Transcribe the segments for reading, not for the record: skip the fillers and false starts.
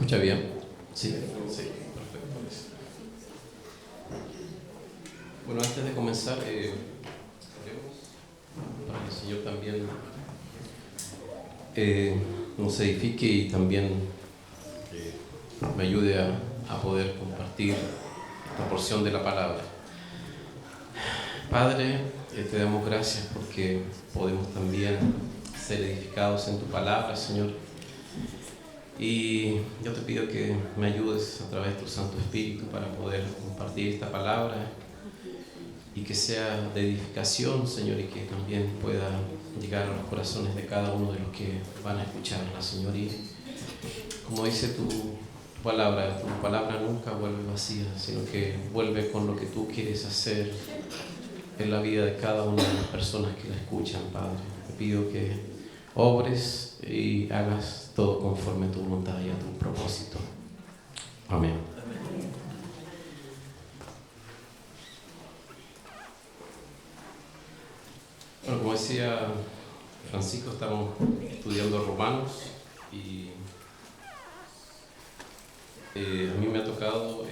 escucha bien? Sí, sí, perfecto. Bueno, antes de comenzar, oremos para que el Señor también nos edifique y también me ayude a poder compartir esta porción de la palabra. Padre, te damos gracias porque podemos también ser edificados en tu palabra, Señor. Y yo te pido que me ayudes a través de tu Santo Espíritu para poder compartir esta palabra y que sea de edificación, Señor, y que también pueda llegar a los corazones de cada uno de los que van a escucharla, Señor. Y como dice tu palabra nunca vuelve vacía, sino que vuelve con lo que tú quieres hacer en la vida de cada una de las personas que la escuchan, Padre. Te pido que obres y hagas todo conforme a tu voluntad y a tu propósito. Amén. Bueno, como decía Francisco, estamos estudiando Romanos y a mí me ha tocado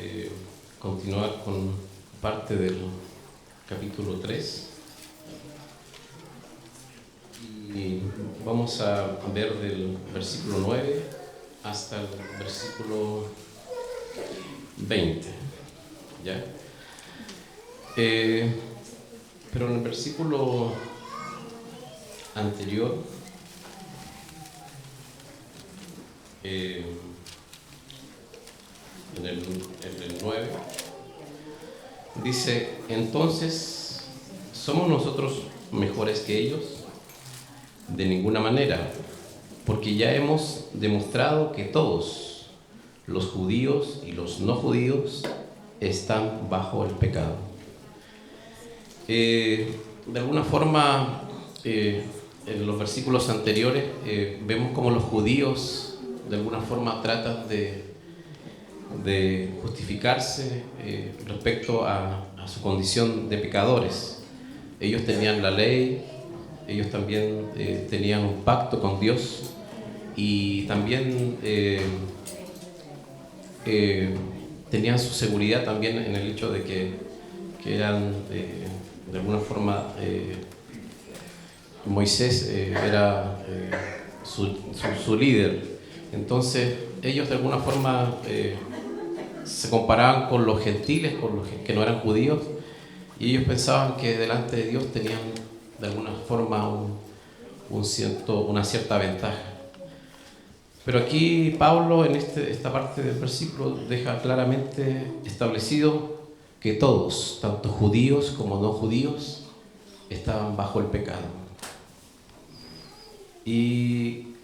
continuar con parte del capítulo 3 y vamos a ver del versículo 9 hasta el versículo 20, ¿ya? Pero en el versículo anterior en el 9 dice: entonces, ¿somos nosotros mejores que ellos? De ninguna manera, porque ya hemos demostrado que todos, los judíos y los no judíos, están bajo el pecado. De alguna forma, en los versículos anteriores vemos como los judíos de alguna forma tratan de justificarse respecto a su condición de pecadores. Ellos tenían la ley, ellos también tenían un pacto con Dios y también tenían su seguridad también en el hecho de que eran de alguna forma Moisés era su líder. Entonces ellos de alguna forma se comparaban con los gentiles, con los que no eran judíos, y ellos pensaban que delante de Dios tenían de alguna forma una cierta ventaja. Pero aquí Pablo en esta parte del versículo deja claramente establecido que todos, tanto judíos como no judíos, estaban bajo el pecado. Y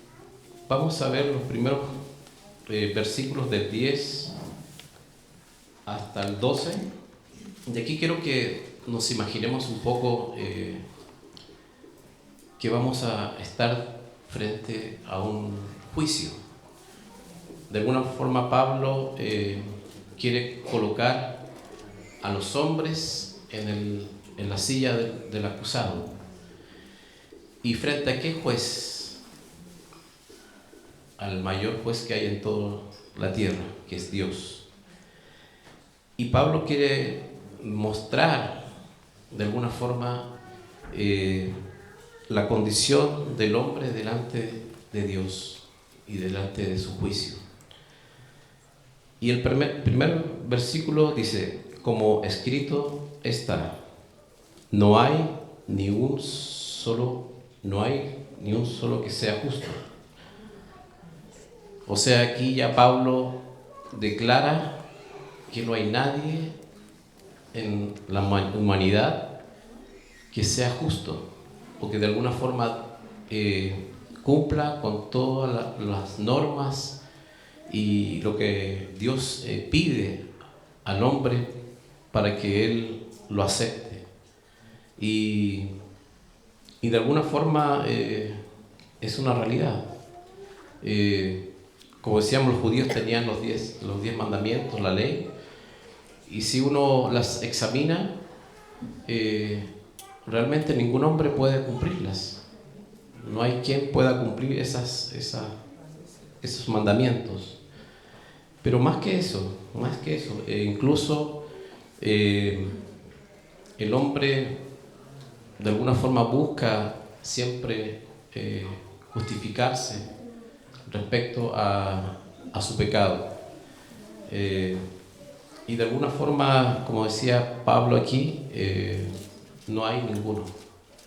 vamos a ver los primeros versículos del 10 hasta el 12. De aquí quiero que nos imaginemos un poco que vamos a estar frente a un juicio. De alguna forma Pablo quiere colocar a los hombres en la silla del acusado. ¿Y frente a qué juez? Al mayor juez que hay en toda la tierra, que es Dios. Y Pablo quiere mostrar de alguna forma la condición del hombre delante de Dios y delante de su juicio. Y el primer versículo dice: como escrito está, no hay ni un solo que sea justo. O sea, aquí ya Pablo declara que no hay nadie en la humanidad que sea justo o que de alguna forma cumpla con todas las normas y lo que Dios pide al hombre para que él lo acepte. Y de alguna forma es una realidad. Como decíamos, los judíos tenían los 10 mandamientos, la ley, y si uno las examina, realmente ningún hombre puede cumplirlas. No hay quien pueda cumplir esos mandamientos. Pero más que eso, incluso el hombre de alguna forma busca siempre justificarse respecto a su pecado. Y de alguna forma, como decía Pablo aquí, no hay ninguno.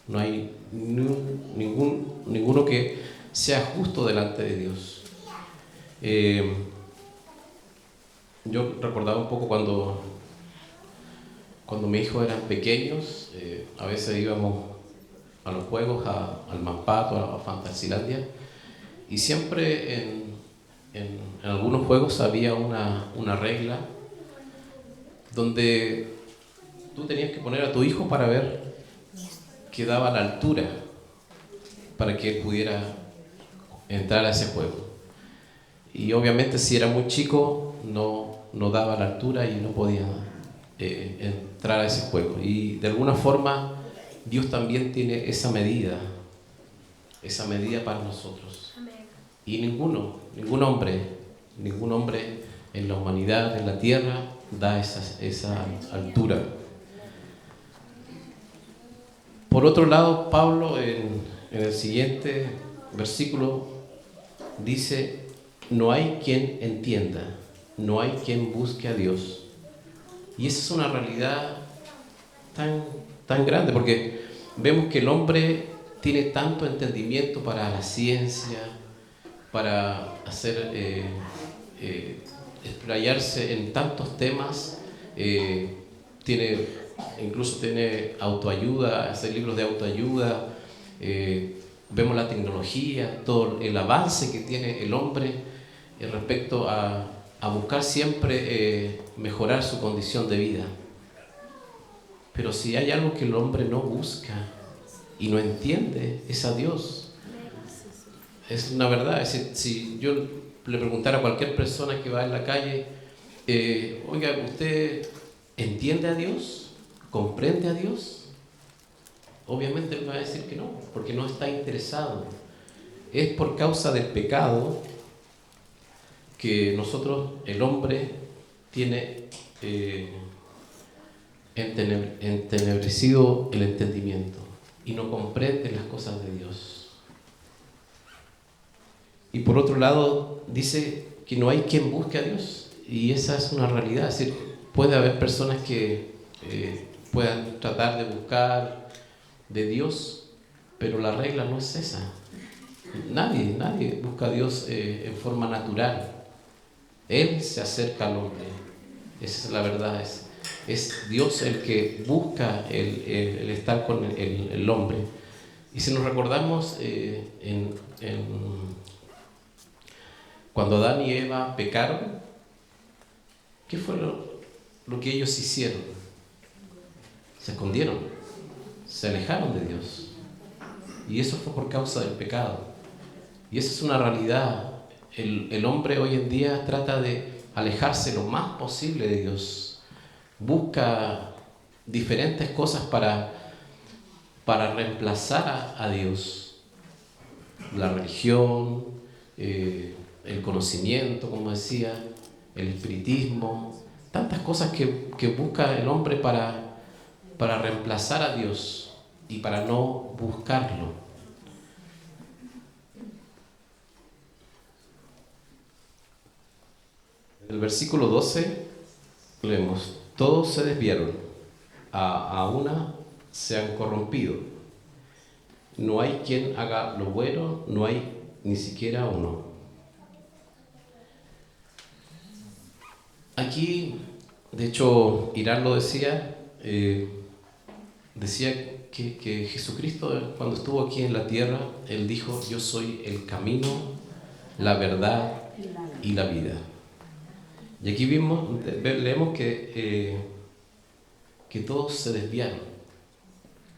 No hay ninguno que sea justo delante de Dios. Yo recordaba un poco cuando mis hijos eran pequeños, a veces íbamos a los juegos, al Mampato, a Fantasilandia, y siempre en algunos juegos había una regla donde tú tenías que poner a tu hijo para ver que daba la altura para que él pudiera entrar a ese juego. Y obviamente si era muy chico no daba la altura y no podía entrar a ese juego. Y de alguna forma Dios también tiene esa medida para nosotros. Y ningún hombre en la humanidad, en la tierra, da esa altura. Por otro lado, Pablo en el siguiente versículo dice: no hay quien entienda, no hay quien busque a Dios. Y esa es una realidad tan grande, porque vemos que el hombre tiene tanto entendimiento para la ciencia, para hacer explayarse en tantos temas, incluso tiene autoayuda, hacer libros de autoayuda, vemos la tecnología, todo el avance que tiene el hombre respecto a buscar siempre mejorar su condición de vida. Pero si hay algo que el hombre no busca y no entiende, es a Dios. Es una verdad. Es decir, si yo le preguntara a cualquier persona que va en la calle, oiga, ¿usted entiende a Dios? ¿Comprende a Dios? Obviamente él va a decir que no, porque no está interesado. Es por causa del pecado que nosotros, el hombre, tiene entenebrecido el entendimiento y no comprende las cosas de Dios. Y por otro lado dice que no hay quien busque a Dios, y esa es una realidad. Es decir, puede haber personas que puedan tratar de buscar de Dios, pero la regla no es esa. Nadie busca a Dios en forma natural. Él se acerca al hombre. Esa es la verdad. Es Dios el que busca el estar con el hombre. Y si nos recordamos cuando Adán y Eva pecaron, ¿qué fue lo que ellos hicieron? Se escondieron, se alejaron de Dios. Y eso fue por causa del pecado. Y esa es una realidad. El hombre hoy en día trata de alejarse lo más posible de Dios. Busca diferentes cosas para reemplazar a Dios. La religión, el conocimiento, como decía, el espiritismo, tantas cosas que busca el hombre para reemplazar a Dios y para no buscarlo. En el versículo 12 leemos: todos se desviaron, a una se han corrompido. No hay quien haga lo bueno, no hay ni siquiera uno. Aquí, de hecho, Irán lo decía, que Jesucristo, cuando estuvo aquí en la tierra, Él dijo: yo soy el camino, la verdad y la vida. Y aquí leemos que todos se desviaron.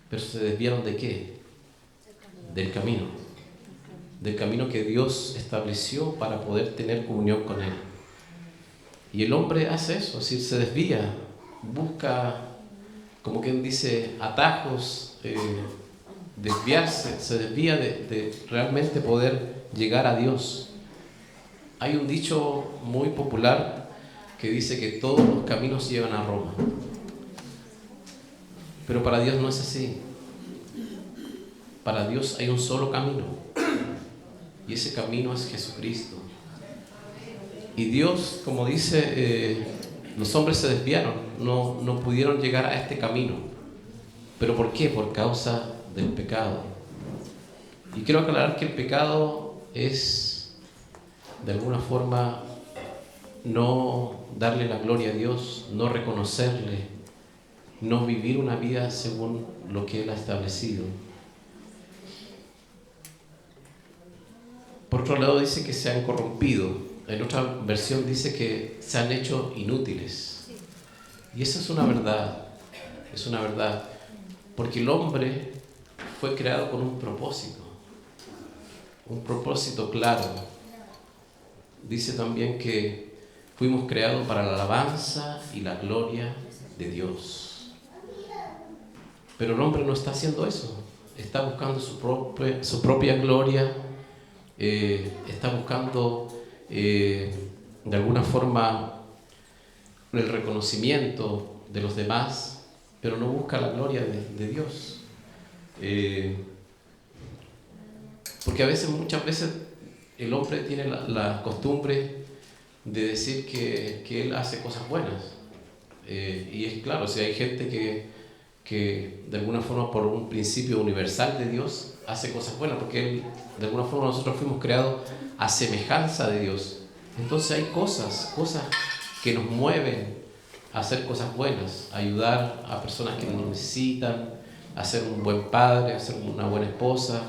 ¿Pero se desviaron de qué? Del camino. Del camino que Dios estableció para poder tener comunión con Él. Y el hombre hace eso, es decir, se desvía, busca, como quien dice, atajos, desviarse, se desvía de realmente poder llegar a Dios. Hay un dicho muy popular que dice que todos los caminos llevan a Roma. Pero para Dios no es así. Para Dios hay un solo camino. Y ese camino es Jesucristo. Y Dios, como dice, los hombres se desviaron, no pudieron llegar a este camino. ¿Pero por qué? Por causa del pecado. Y quiero aclarar que el pecado es, de alguna forma, no darle la gloria a Dios, no reconocerle, no vivir una vida según lo que Él ha establecido. Por otro lado dice que se han corrompido. En otra versión dice que se han hecho inútiles. Y eso es una verdad. Es una verdad. Porque el hombre fue creado con un propósito. Un propósito claro. Dice también que fuimos creados para la alabanza y la gloria de Dios. Pero el hombre no está haciendo eso. Está buscando su propia gloria. Está buscando de alguna forma el reconocimiento de los demás, pero no busca la gloria de Dios. Porque muchas veces el hombre tiene la costumbre de decir que él hace cosas buenas. Y es claro, si hay gente que de alguna forma por un principio universal de Dios hace cosas buenas, porque Él, de alguna forma nosotros fuimos creados a semejanza de Dios. Entonces hay cosas que nos mueven a hacer cosas buenas, a ayudar a personas que nos necesitan, a ser un buen padre, a ser una buena esposa.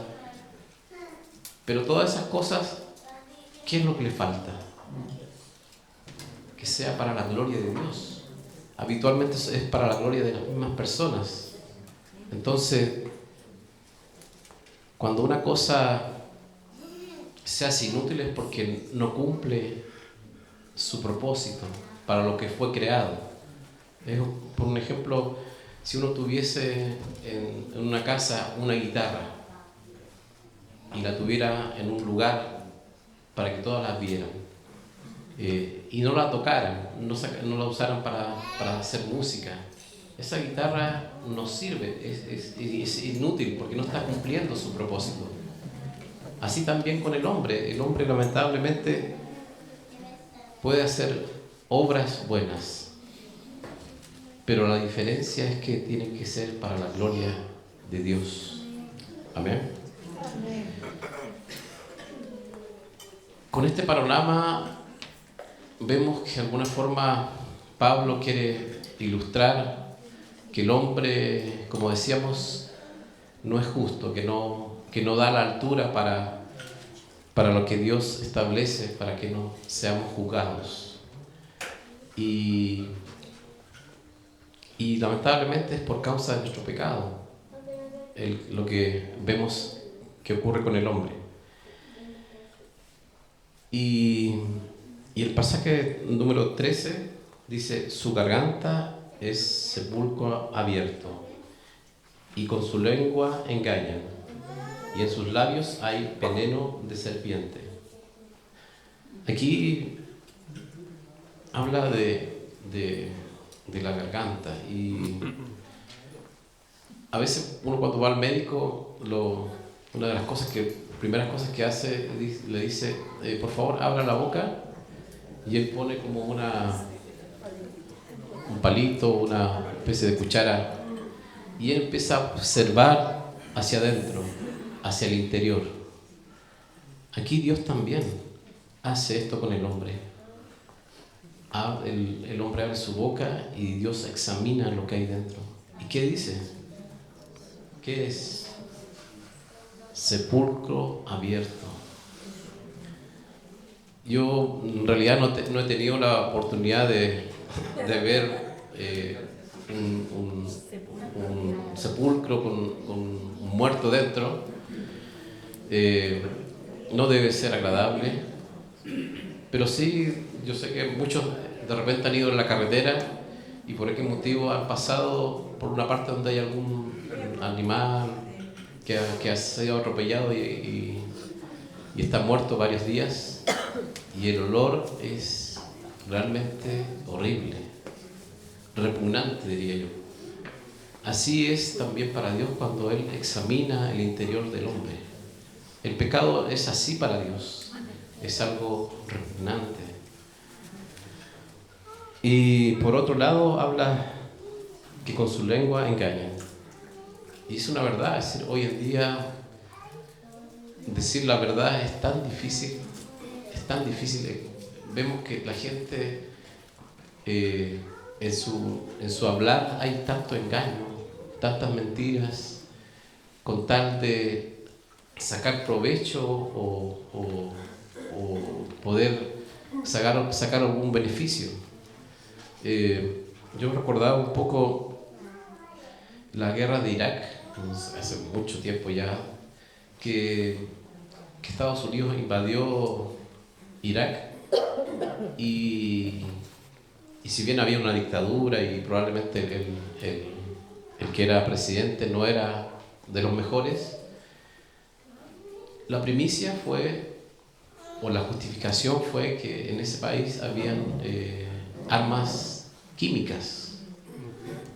Pero todas esas cosas, ¿qué es lo que le falta? Que sea para la gloria de Dios. Habitualmente es para la gloria de las mismas personas. Entonces, cuando una cosa se hace inútil es porque no cumple su propósito para lo que fue creado. Por un ejemplo, si uno tuviese en una casa una guitarra y la tuviera en un lugar para que todas la vieran, y no la tocaran, no la usaran para hacer música, esa guitarra no sirve, es inútil porque no está cumpliendo su propósito. Así también con el hombre lamentablemente puede hacer obras buenas, pero la diferencia es que tienen que ser para la gloria de Dios. Amén. Con este panorama vemos que de alguna forma Pablo quiere ilustrar que el hombre, como decíamos, no es justo, que no da la altura para lo que Dios establece, para que no seamos juzgados. Y lamentablemente es por causa de nuestro pecado lo que vemos que ocurre con el hombre. Y el pasaje número 13 dice: su garganta es sepulcro abierto, y con su lengua engañan, y en sus labios hay veneno de serpiente. Aquí habla de la garganta, y a veces uno cuando va al médico, una de las primeras cosas que hace, le dice, por favor abra la boca, y él pone como un palito, una especie de cuchara, y él empieza a observar hacia adentro, hacia el interior. Aquí Dios también hace esto con el hombre. El hombre abre su boca y Dios examina lo que hay dentro. ¿Y qué dice? ¿Qué es? Sepulcro abierto. Yo en realidad no he tenido la oportunidad de ver un sepulcro con un muerto dentro. No debe ser agradable, pero sí, yo sé que muchos de repente han ido en la carretera y por qué motivo han pasado por una parte donde hay algún animal que ha sido atropellado y está muerto varios días. y el olor es realmente horrible, repugnante, diría yo. Así es también para Dios cuando Él examina el interior del hombre. El pecado es así para Dios, es algo repugnante. Y por otro lado habla que con su lengua engañan. Y es una verdad, es decir, hoy en día decir la verdad es tan difícil, es tan difícil. Vemos que la gente en su hablar hay tanto engaño, tantas mentiras, con tal de sacar provecho o poder sacar algún beneficio. Yo recordaba un poco la guerra de Irak, hace mucho tiempo ya, que Estados Unidos invadió Irak y si bien había una dictadura y probablemente el que era presidente no era de los mejores, la primicia fue, o la justificación fue que en ese país habían armas químicas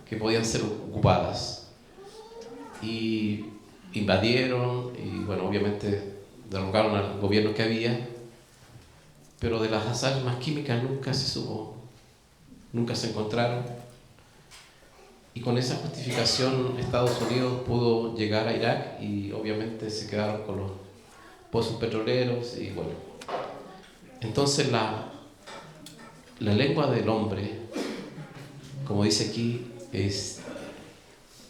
que podían ser ocupadas. Y invadieron y bueno, obviamente derrocaron al gobierno que había, pero de las armas químicas nunca se supo, nunca se encontraron. Y con esa justificación Estados Unidos pudo llegar a Irak y obviamente se quedaron con los pozos petroleros y bueno. Entonces la lengua del hombre, como dice aquí, es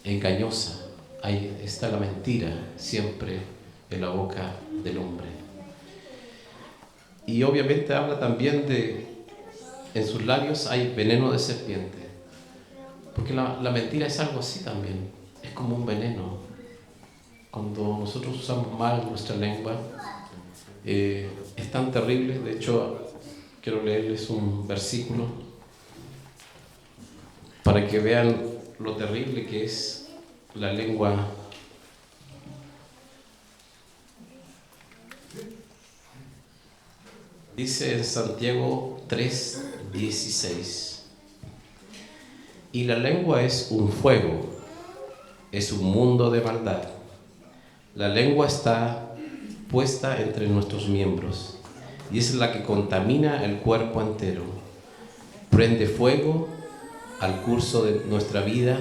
engañosa. Ahí está la mentira siempre en la boca del hombre. Y obviamente habla también en sus labios hay veneno de serpiente. Porque la mentira es algo así también, es como un veneno. Cuando nosotros usamos mal nuestra lengua, es tan terrible. De hecho, quiero leerles un versículo para que vean lo terrible que es la lengua. Dice en Santiago 3:16: y la lengua es un fuego, es un mundo de maldad. La lengua está puesta entre nuestros miembros y es la que contamina el cuerpo entero. Prende fuego al curso de nuestra vida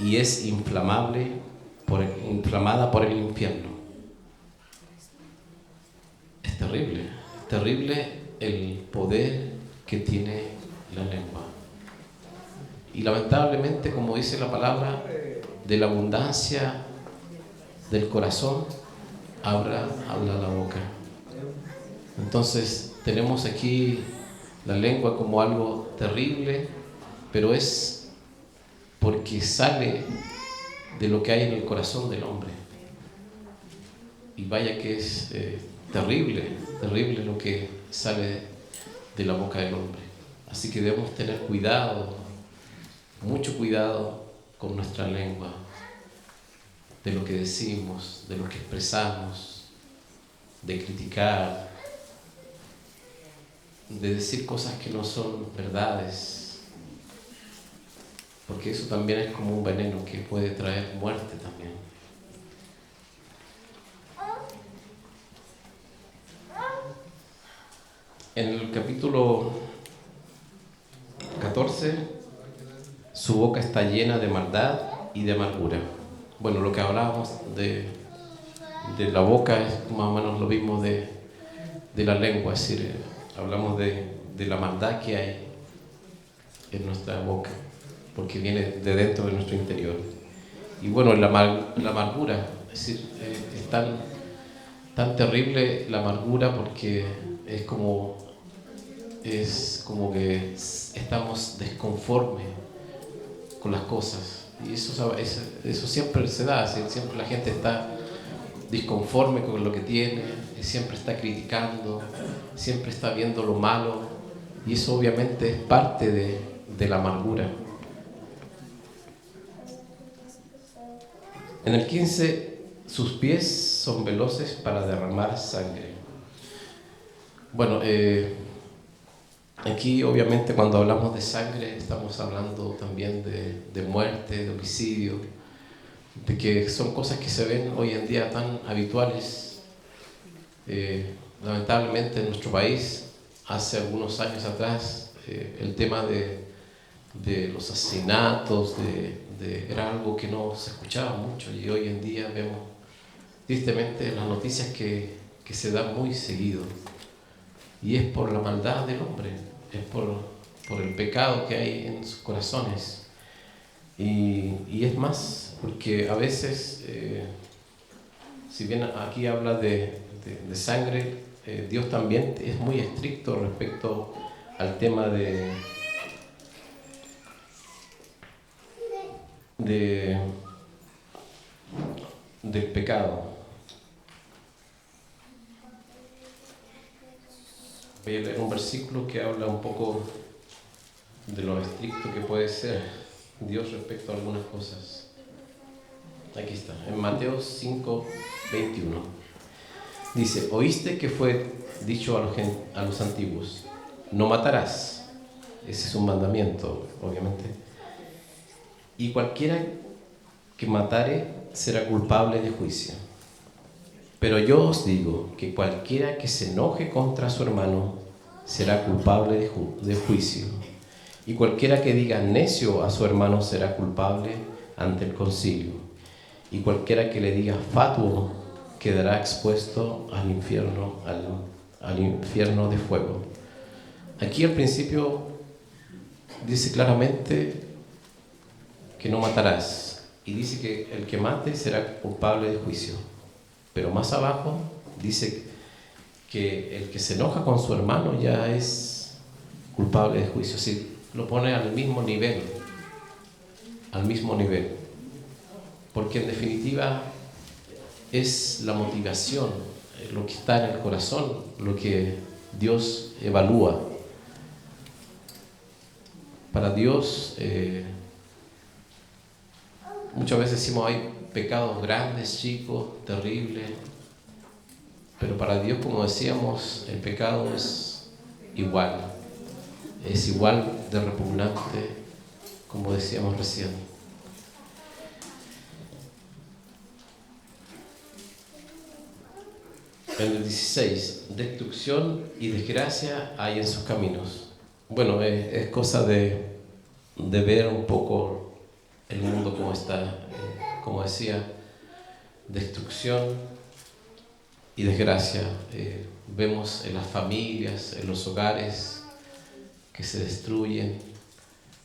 y es inflamada por el infierno. Es terrible el poder que tiene la lengua. Y lamentablemente, como dice la palabra, de la abundancia del corazón habla la boca. Entonces tenemos aquí la lengua como algo terrible, pero es porque sale de lo que hay en el corazón del hombre. Y vaya que es terrible lo que sale de la boca del hombre. Así que debemos tener cuidado, mucho cuidado con nuestra lengua, de lo que decimos, de lo que expresamos, de criticar, de decir cosas que no son verdades, porque eso también es como un veneno que puede traer muerte también. En el capítulo 14, su boca está llena de maldad y de amargura. Bueno, lo que hablábamos de la boca es más o menos lo mismo de la lengua, es decir, hablamos de la maldad que hay en nuestra boca, porque viene de dentro de nuestro interior. Y bueno, la amargura, es decir, es tan terrible la amargura porque es como que estamos desconformes con las cosas. Y eso siempre se da, siempre la gente está disconforme con lo que tiene, siempre está criticando, siempre está viendo lo malo, y eso obviamente es parte de la amargura. En el 15, sus pies son veloces para derramar sangre. Bueno, aquí obviamente cuando hablamos de sangre estamos hablando también de muerte, de homicidio, de que son cosas que se ven hoy en día tan habituales. Lamentablemente en nuestro país, hace algunos años atrás, el tema de los asesinatos era algo que no se escuchaba mucho, y hoy en día vemos tristemente las noticias que se dan muy seguido, y es por la maldad del hombre, es por el pecado que hay en sus corazones. Y es más, porque a veces, si bien aquí habla de sangre, Dios también es muy estricto respecto al tema de, del pecado. Voy a leer un versículo que habla un poco de lo estricto que puede ser Dios respecto a algunas cosas. Aquí está, en Mateo 5:21. Dice: oíste que fue dicho a los antiguos, no matarás. Ese es un mandamiento, obviamente. Y cualquiera que matare será culpable de juicio. Pero yo os digo que cualquiera que se enoje contra su hermano será culpable de juicio. Y cualquiera que diga necio a su hermano será culpable ante el concilio. Y cualquiera que le diga fatuo quedará expuesto al infierno de fuego. Aquí al principio dice claramente que no matarás, y dice que el que mate será culpable de juicio. Pero más abajo dice que el que se enoja con su hermano ya es culpable de juicio. Sí, lo pone al mismo nivel, porque en definitiva es la motivación, lo que está en el corazón, lo que Dios evalúa. Para Dios, muchas veces decimos hay pecados grandes, chicos, terribles, pero para Dios, como decíamos, el pecado es igual de repugnante, como decíamos recién. En el 16, destrucción y desgracia hay en sus caminos. Bueno, es cosa de ver un poco el mundo como está. Como decía, destrucción y desgracia. Vemos en las familias, en los hogares que se destruyen,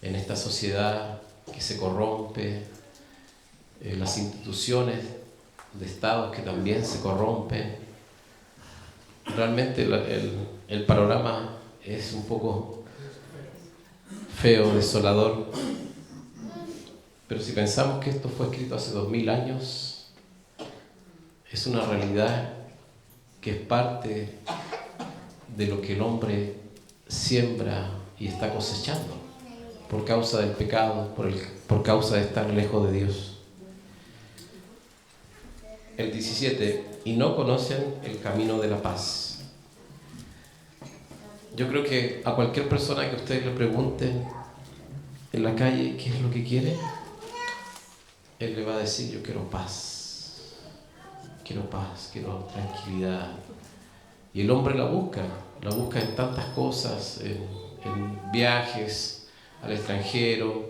en esta sociedad que se corrompe, en las instituciones de Estado que también se corrompen. Realmente el panorama es un poco feo, desolador, pero si pensamos que esto fue escrito hace 2000 años, es una realidad que es parte de lo que el hombre siembra y está cosechando por causa del pecado, por causa de estar lejos de Dios. El 17, y no conocen el camino de la paz. Yo creo que a cualquier persona que ustedes le pregunten en la calle qué es lo que quiere, él le va a decir: yo quiero paz, quiero tranquilidad. Y el hombre la busca en tantas cosas, en viajes al extranjero,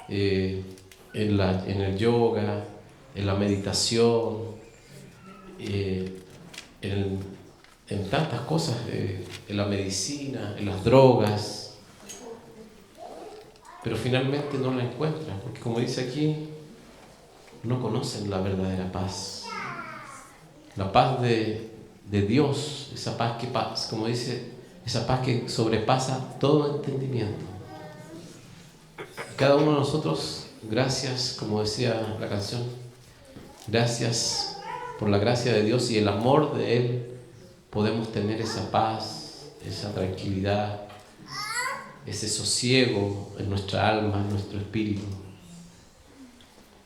en el yoga, en la meditación, en tantas cosas, en la medicina, en las drogas, pero finalmente no la encuentran, porque como dice aquí, no conocen la verdadera paz. La paz de Dios, esa paz como dice, esa paz que sobrepasa todo entendimiento. Cada uno de nosotros, gracias, como decía la canción, gracias por la gracia de Dios y el amor de Él, podemos tener esa paz, esa tranquilidad, ese sosiego en nuestra alma, en nuestro espíritu.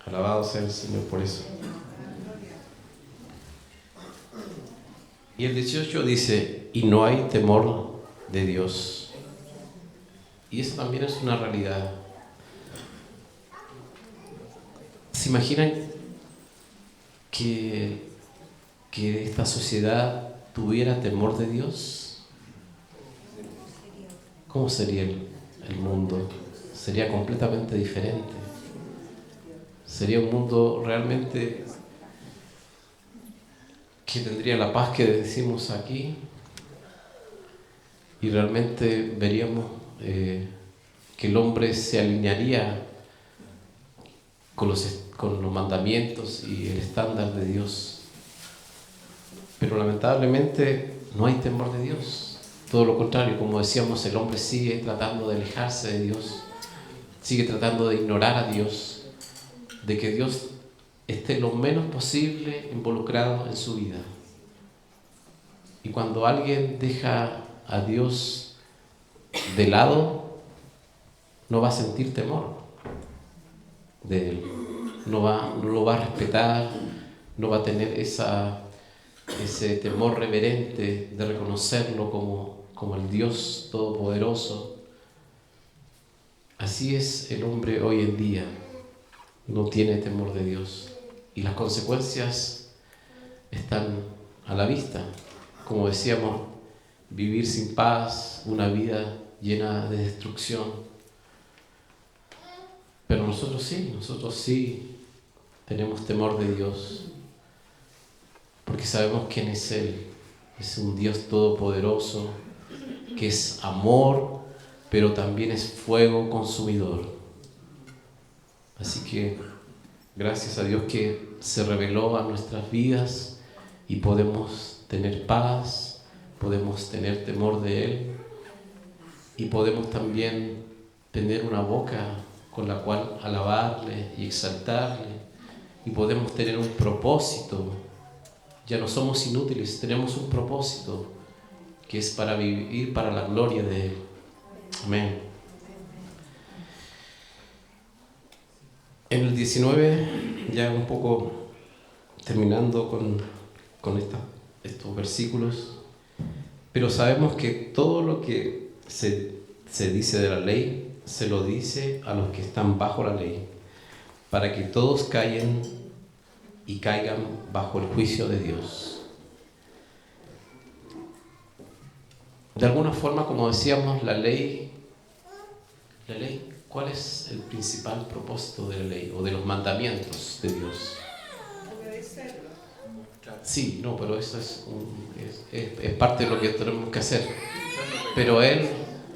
Alabado sea el Señor por eso. Y el 18 dice: y no hay temor de Dios. Y eso también es una realidad. ¿Se imaginan que esta sociedad tuviera temor de Dios? ¿Cómo sería el mundo? Sería completamente diferente. Sería un mundo realmente que tendría la paz que decimos aquí, y realmente veríamos que el hombre se alinearía con los mandamientos y el estándar de Dios. Pero lamentablemente no hay temor de Dios. Todo lo contrario, como decíamos, el hombre sigue tratando de alejarse de Dios, sigue tratando de ignorar a Dios, de que Dios esté lo menos posible involucrado en su vida. Y cuando alguien deja a Dios de lado, no va a sentir temor de Él, no lo va a respetar, no va a tener ese temor reverente de reconocerlo como el Dios Todopoderoso. Así es el hombre hoy en día, no tiene temor de Dios, y las consecuencias están a la vista. Como decíamos, vivir sin paz, una vida llena de destrucción. Pero nosotros sí tenemos temor de Dios, porque sabemos quién es Él. Es un Dios todopoderoso, que es amor, pero también es fuego consumidor. Así que gracias a Dios que se reveló a nuestras vidas y podemos tener paz, podemos tener temor de Él, y podemos también tener una boca con la cual alabarle y exaltarle, y podemos tener un propósito. Ya no somos inútiles, tenemos un propósito que es para vivir para la gloria de Él. Amén. En el 19, ya un poco terminando con estos versículos, pero sabemos que todo lo que se dice de la ley, se lo dice a los que están bajo la ley, para que todos caigan bajo el juicio de Dios. De alguna forma, como decíamos, la ley, ¿cuál es el principal propósito de la ley o de los mandamientos de Dios? Sí, no, pero eso es parte de lo que tenemos que hacer. Pero Él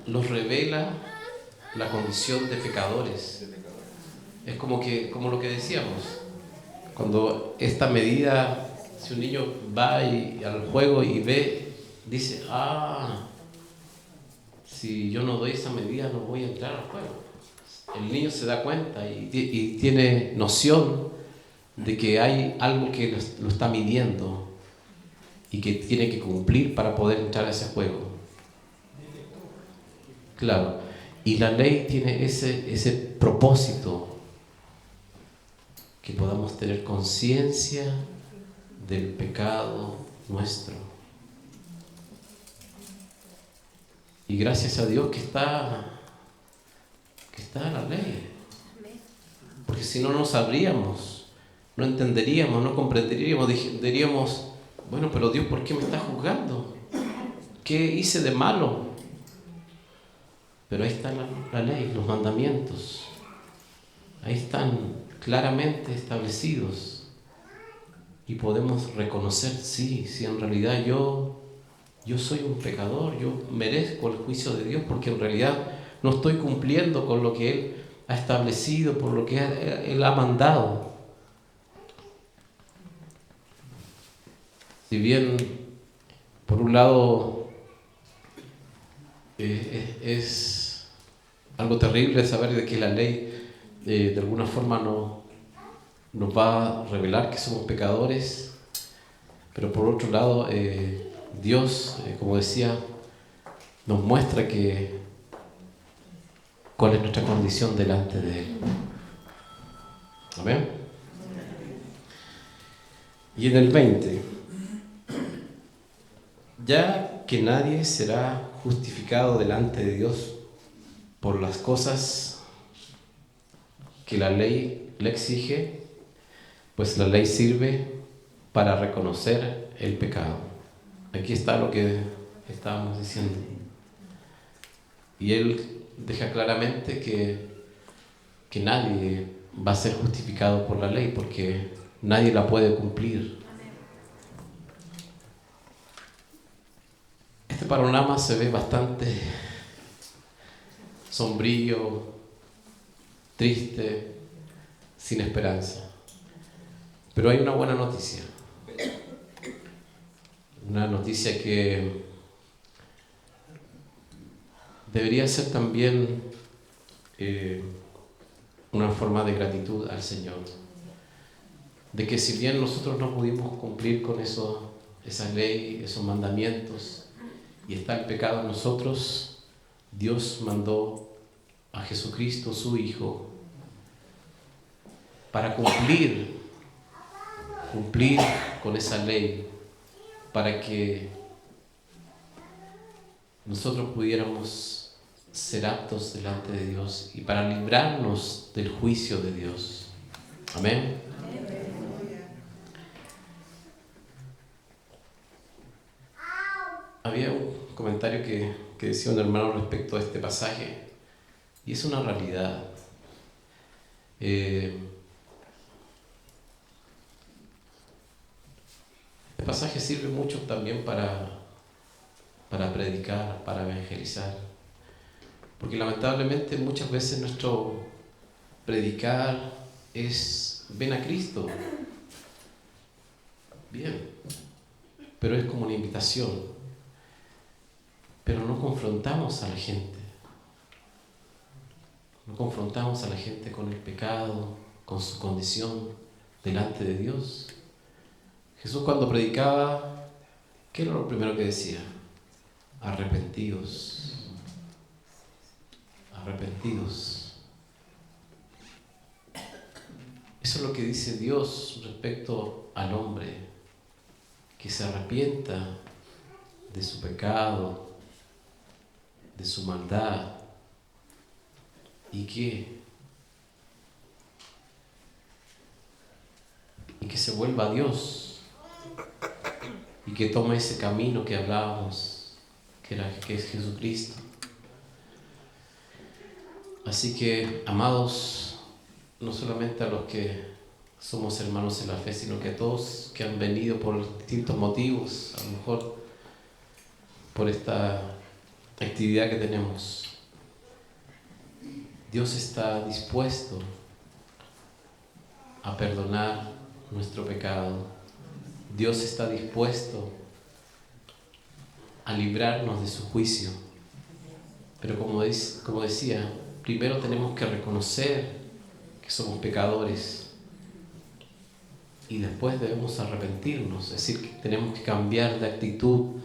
nos revela la condición de pecadores. Es como lo que decíamos, cuando esta medida, si un niño va al juego y ve, dice, si yo no doy esa medida no voy a entrar al juego. El niño se da cuenta y tiene noción de que hay algo que lo está midiendo y que tiene que cumplir para poder entrar a ese juego. Claro, y la ley tiene ese propósito, que podamos tener conciencia del pecado nuestro. Y gracias a Dios que está la ley. Porque si no, no sabríamos, no entenderíamos, no comprenderíamos, diríamos, bueno, pero Dios, ¿por qué me está juzgando? ¿Qué hice de malo? Pero ahí está la ley, los mandamientos. Ahí están claramente establecidos. Y podemos reconocer, sí, en realidad yo soy un pecador, yo merezco el juicio de Dios, porque en realidad no estoy cumpliendo con lo que Él ha establecido, por lo que Él ha mandado. Si bien, por un lado, es algo terrible saber de que la ley de alguna forma nos va a revelar que somos pecadores, pero por otro lado, Dios, como decía, nos muestra cuál es nuestra condición delante de Él. ¿Amén? Y en el 20, ya que nadie será justificado delante de Dios por las cosas que la ley le exige, pues la ley sirve para reconocer el pecado. Aquí está lo que estábamos diciendo. Y él deja claramente que nadie va a ser justificado por la ley, porque nadie la puede cumplir. Este panorama se ve bastante sombrío, triste, sin esperanza. Pero hay una buena noticia. Una noticia que debería ser también una forma de gratitud al Señor. De que si bien nosotros no pudimos cumplir con esa ley, esos mandamientos, y está el pecado en nosotros, Dios mandó a Jesucristo, su Hijo, para cumplir con esa ley, para que nosotros pudiéramos ser aptos delante de Dios y para librarnos del juicio de Dios. Amén. Había un comentario que decía un hermano respecto a este pasaje, y es una realidad. El pasaje sirve mucho también para predicar, para evangelizar, porque lamentablemente muchas veces nuestro predicar es: ven a Cristo. Bien, pero es como una invitación. Pero no confrontamos a la gente. No confrontamos a la gente con el pecado, con su condición delante de Dios. Jesús, cuando predicaba, ¿qué era lo primero que decía? Arrepentidos. Arrepentidos. Eso es lo que dice Dios respecto al hombre, que se arrepienta de su pecado, de su maldad, y que se vuelva a Dios, y que tome ese camino que hablábamos, que es Jesucristo. Así que, amados, no solamente a los que somos hermanos en la fe, sino que a todos que han venido por distintos motivos, a lo mejor por esta actividad que tenemos, Dios está dispuesto a perdonar nuestro pecado. Dios está dispuesto a librarnos de su juicio. Pero como decía, primero tenemos que reconocer que somos pecadores y después debemos arrepentirnos. Es decir, que tenemos que cambiar de actitud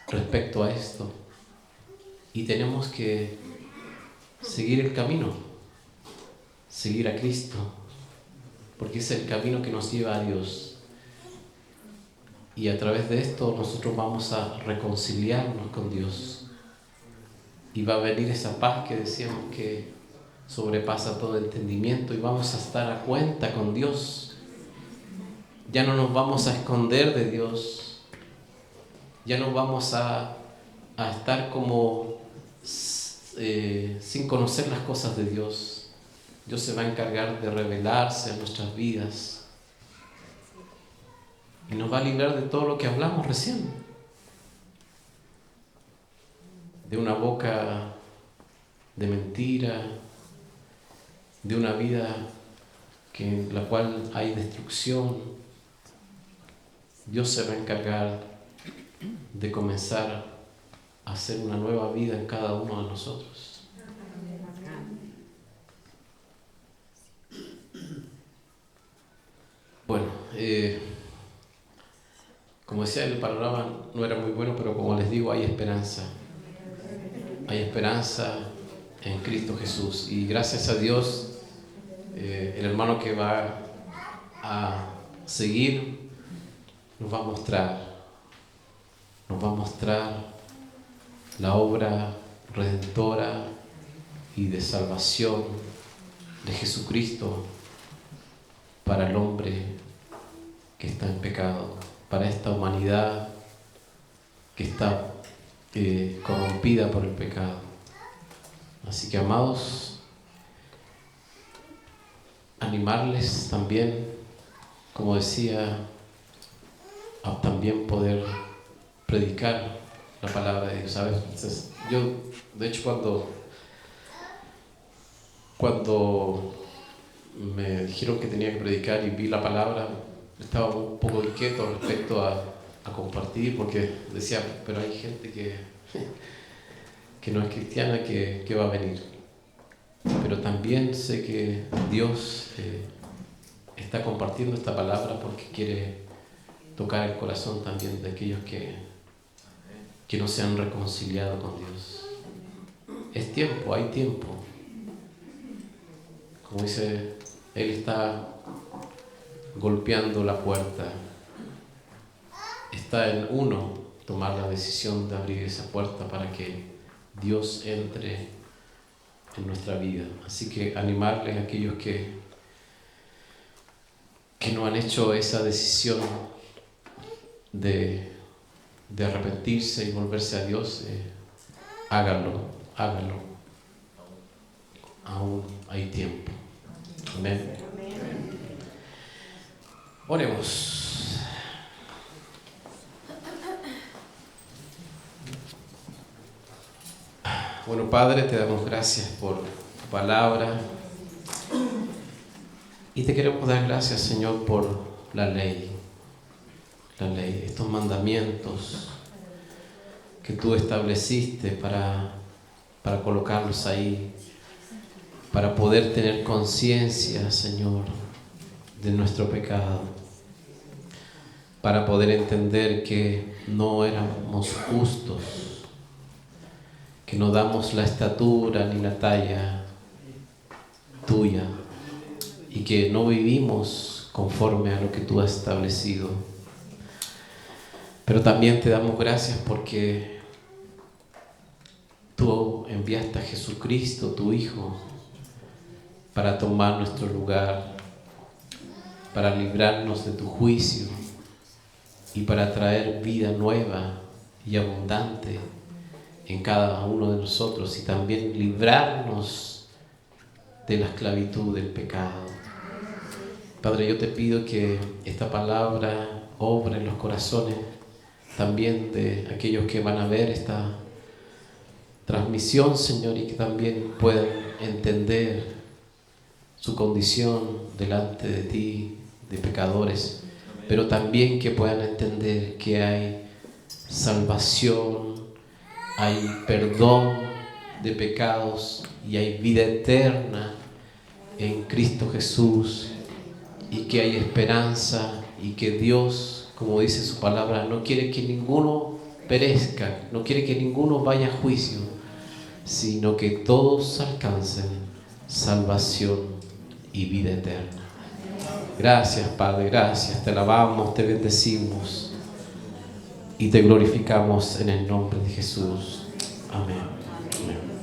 respecto a esto y tenemos que seguir el camino, seguir a Cristo, porque es el camino que nos lleva a Dios, y a través de esto nosotros vamos a reconciliarnos con Dios y va a venir esa paz que decíamos que sobrepasa todo entendimiento, y vamos a estar a cuenta con Dios. Ya no nos vamos a esconder de Dios, ya no vamos a estar como sin conocer las cosas de Dios. Dios se va a encargar de revelarse a nuestras vidas y nos va a librar de todo lo que hablamos recién, de una boca de mentira, de una vida en la cual hay destrucción. Dios se va a encargar de comenzar a hacer una nueva vida en cada uno de nosotros. Bueno, como decía, el panorama no era muy bueno, pero como les digo, hay esperanza. Hay esperanza en Cristo Jesús. Y gracias a Dios, el hermano que va a seguir nos va a mostrar nos va a mostrar la obra redentora y de salvación de Jesucristo para el hombre que está en pecado, para esta humanidad que está corrompida por el pecado. Así que, amados, animarles también, como decía, a también poder predicar la palabra de Dios, ¿sabes? Entonces, yo, de hecho, cuando me dijeron que tenía que predicar y vi la palabra, estaba un poco inquieto respecto a compartir, porque decía, pero hay gente que no es cristiana que va a venir. Pero también sé que Dios está compartiendo esta palabra porque quiere tocar el corazón también de aquellos que no se han reconciliado con Dios. Es tiempo, hay tiempo. Como dice, Él está golpeando la puerta. Está en uno tomar la decisión de abrir esa puerta para que Dios entre en nuestra vida. Así que animarles a aquellos que no han hecho esa decisión de arrepentirse y volverse a Dios, háganlo. Aún hay tiempo. Amén. Oremos. Bueno, Padre, te damos gracias por tu palabra y te queremos dar gracias, Señor, por la ley, estos mandamientos que tú estableciste para colocarlos ahí, para poder tener conciencia, Señor, de nuestro pecado, para poder entender que no éramos justos, que no damos la estatura ni la talla tuya y que no vivimos conforme a lo que tú has establecido. Pero también te damos gracias porque tú enviaste a Jesucristo, tu Hijo, para tomar nuestro lugar, para librarnos de tu juicio y para traer vida nueva y abundante en cada uno de nosotros y también librarnos de la esclavitud del pecado. Padre, yo te pido que esta palabra obre en los corazones también de aquellos que van a ver esta transmisión, Señor, y que también puedan entender su condición delante de ti, de pecadores, pero también que puedan entender que hay salvación, hay perdón de pecados y hay vida eterna en Cristo Jesús, y que hay esperanza y que Dios, como dice su palabra, no quiere que ninguno perezca, no quiere que ninguno vaya a juicio, sino que todos alcancen salvación y vida eterna. Gracias, Padre, gracias, te alabamos, te bendecimos y te glorificamos en el nombre de Jesús. Amén. Amén.